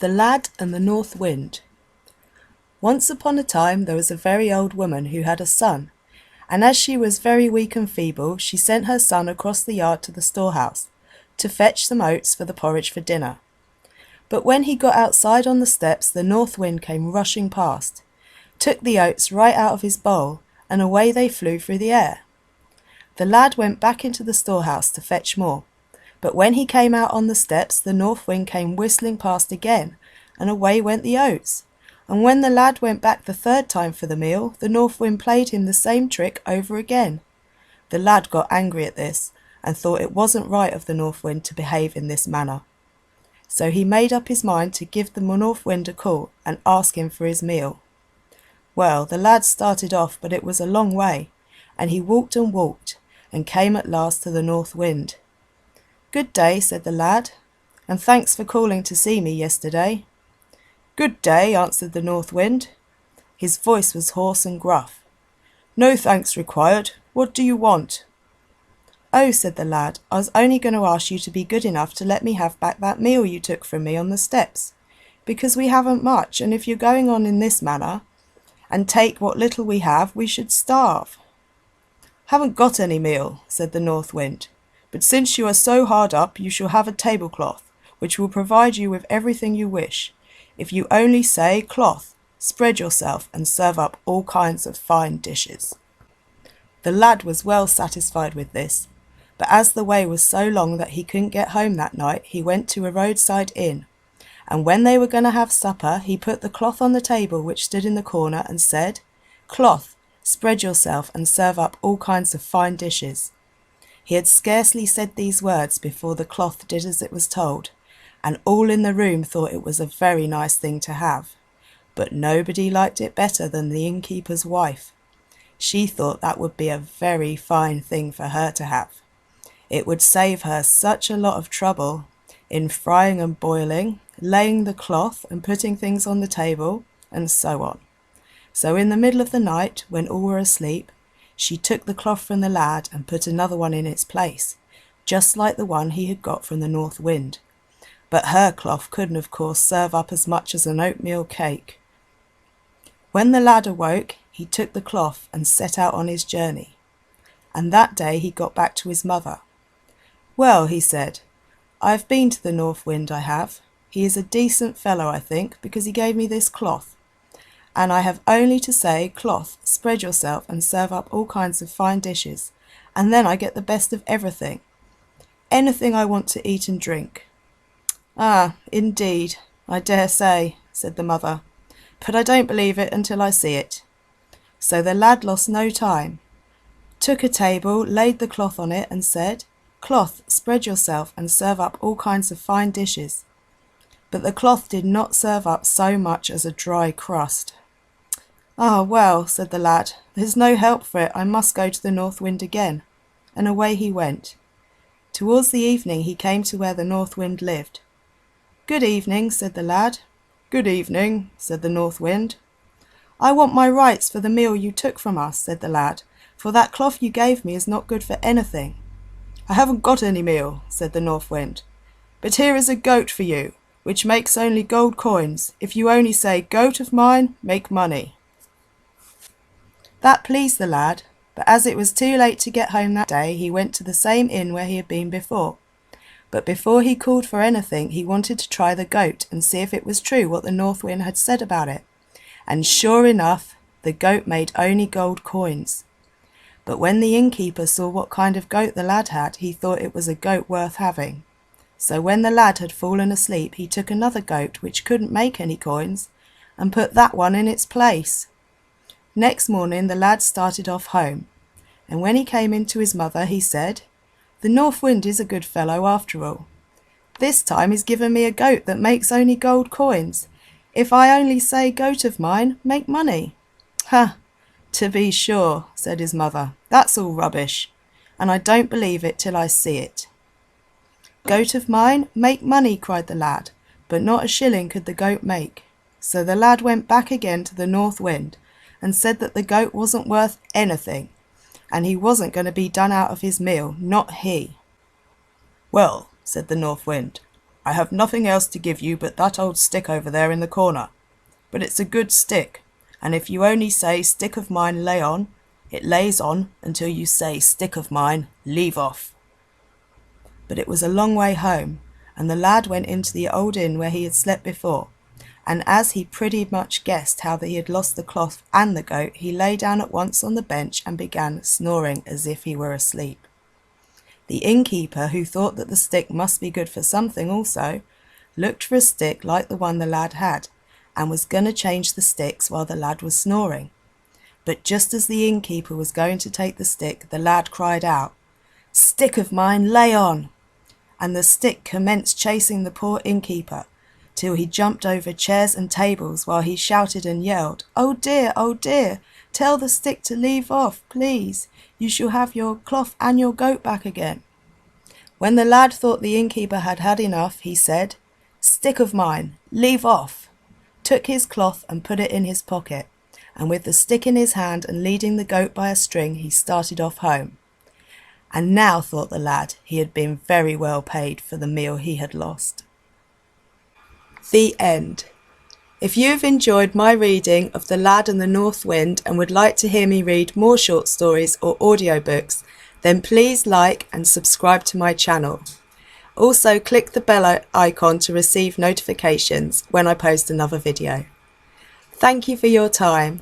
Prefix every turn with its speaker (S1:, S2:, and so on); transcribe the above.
S1: The Lad and the North Wind. Once upon a time there was a very old woman who had a son, and as she was very weak and feeble, she sent her son across the yard to the storehouse to fetch some oats for the porridge for dinner. But when he got outside on the steps, the north wind came rushing past, took the oats right out of his bowl, and away they flew through the air. The lad went back into the storehouse to fetch more, but when he came out on the steps, the north wind came whistling past again, and away went the oats. And when the lad went back the third time for the meal, the north wind played him the same trick over again. The lad got angry at this, and thought it wasn't right of the north wind to behave in this manner. So he made up his mind to give the north wind a call and ask him for his meal. Well, the lad started off, but it was a long way, and he walked and came at last to the north wind. "Good day," said the lad, "and thanks for calling to see me yesterday." "Good day," answered the north wind. His voice was hoarse and gruff. "No thanks required. What do you want?" "Oh," said the lad, "I was only going to ask you to be good enough to let me have back that meal you took from me on the steps, because we haven't much, and if you're going on in this manner, and take what little we have, we should starve." "Haven't got any meal," said the north wind, "but since you are so hard up, you shall have a tablecloth, which will provide you with everything you wish, if you only say, 'Cloth, spread yourself and serve up all kinds of fine dishes.'" The lad was well satisfied with this, but as the way was so long that he couldn't get home that night, he went to a roadside inn, and when they were going to have supper, he put the cloth on the table which stood in the corner and said, "Cloth, spread yourself and serve up all kinds of fine dishes." He had scarcely said these words before the cloth did as it was told, and all in the room thought it was a very nice thing to have. But nobody liked it better than the innkeeper's wife. She thought that would be a very fine thing for her to have. It would save her such a lot of trouble in frying and boiling, laying the cloth and putting things on the table, and so on. So in the middle of the night, when all were asleep, she took the cloth from the lad and put another one in its place, just like the one he had got from the north wind. But her cloth couldn't, of course, serve up as much as an oatmeal cake. When the lad awoke, he took the cloth and set out on his journey. And that day he got back to his mother. "Well," he said, "I have been to the north wind, I have. He is a decent fellow, I think, because he gave me this cloth. And I have only to say, 'Cloth, spread yourself and serve up all kinds of fine dishes,' and then I get the best of everything. Anything I want to eat and drink." "Ah, indeed, I dare say," said the mother, "but I don't believe it until I see it." So the lad lost no time, took a table, laid the cloth on it, and said, "Cloth, spread yourself and serve up all kinds of fine dishes." But the cloth did not serve up so much as a dry crust. "Ah, well," said the lad, "there's no help for it, I must go to the north wind again." And away he went. Towards the evening he came to where the north wind lived. "Good evening," said the lad. "Good evening," said the north wind. "I want my rights for the meal you took from us," said the lad, "for that cloth you gave me is not good for anything." "I haven't got any meal," said the north wind, "but here is a goat for you, which makes only gold coins, if you only say, 'Goat of mine, make money.'" That pleased the lad, but as it was too late to get home that day, he went to the same inn where he had been before. But before he called for anything, he wanted to try the goat and see if it was true what the north wind had said about it. And sure enough, the goat made only gold coins. But when the innkeeper saw what kind of goat the lad had, he thought it was a goat worth having. So when the lad had fallen asleep, he took another goat which couldn't make any coins, and put that one in its place. Next morning the lad started off home, and when he came in to his mother, he said, "The north wind is a good fellow after all. This time he's given me a goat that makes only gold coins. If I only say, 'Goat of mine, make money.'" "Ha, to be sure," said his mother, "that's all rubbish, and I don't believe it till I see it." "Goat of mine, make money," cried the lad, but not a shilling could the goat make. So the lad went back again to the north wind and said that the goat wasn't worth anything, and he wasn't going to be done out of his meal, not he. "Well," said the north wind, "I have nothing else to give you but that old stick over there in the corner. But it's a good stick, and if you only say 'Stick of mine, lay on,' it lays on until you say 'Stick of mine, leave off.'" But it was a long way home, and the lad went into the old inn where he had slept before, and as he pretty much guessed how he had lost the cloth and the goat, he lay down at once on the bench and began snoring as if he were asleep. The innkeeper, who thought that the stick must be good for something also, looked for a stick like the one the lad had, and was going to change the sticks while the lad was snoring. But just as the innkeeper was going to take the stick, the lad cried out, "Stick of mine, lay on!" And the stick commenced chasing the poor innkeeper, till he jumped over chairs and tables while he shouted and yelled, "Oh dear, tell the stick to leave off, please. You shall have your cloth and your goat back again." When the lad thought the innkeeper had had enough, he said, "Stick of mine, leave off," took his cloth and put it in his pocket, and with the stick in his hand and leading the goat by a string, he started off home. And now, thought the lad, he had been very well paid for the meal he had lost. The end. If you have enjoyed my reading of The Lad and the North Wind and would like to hear me read more short stories or audiobooks, then please like and subscribe to my channel. Also, click the bell icon to receive notifications when I post another video. Thank you for your time.